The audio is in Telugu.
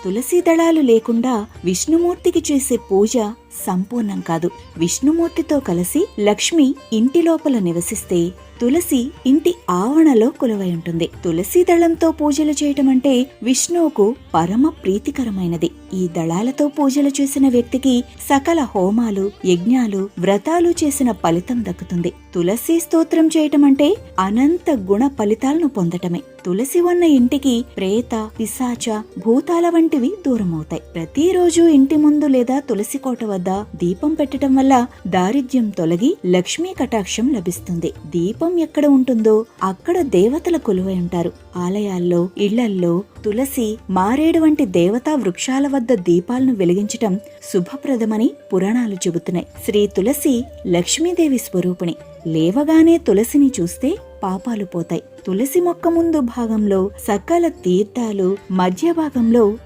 తులసి దళాలు లేకుండా విష్ణుమూర్తికి చేసే పూజ సంపూర్ణం కాదు. విష్ణుమూర్తితో కలిసి లక్ష్మి ఇంటి లోపల నివసిస్తే తులసి ఇంటి ఆవరణలో కొలువై ఉంటుంది. తులసి దళంతో పూజలు చేయటం అంటే విష్ణువుకు పరమ ప్రీతికరమైనది. ఈ దళాలతో పూజలు చేసిన వ్యక్తికి సకల హోమాలు, యజ్ఞాలు, వ్రతాలు చేసిన ఫలితం దక్కుతుంది. తులసి స్తోత్రం చేయటం అంటే అనంత గుణ ఫలితాలను పొందటమే. తులసి ఉన్న ఇంటికి ప్రేత, పిశాచ, భూతాల వంటివి దూరమవుతాయి. ప్రతిరోజు ఇంటి ముందు లేదా తులసి కోట వద్ద దీపం పెట్టడం వల్ల దారిద్ర్యం తొలగి లక్ష్మీ కటాక్షం లభిస్తుంది. దీపం ఎక్కడ ఉంటుందో అక్కడ దేవతల కొలువై ఉంటారు. ఆలయాల్లో, ఇళ్లల్లో తులసి, మారేడు వంటి దేవతా వృక్షాల వద్ద దీపాలను వెలిగించటం శుభప్రదమని పురాణాలు చెబుతున్నాయి. శ్రీ తులసి లక్ష్మీదేవి స్వరూపిణి. లేవగానే తులసిని చూస్తే పాపాలు పోతాయి. తులసి మొక్క ముందు భాగంలో సకల తీర్థాలు, మధ్య భాగంలో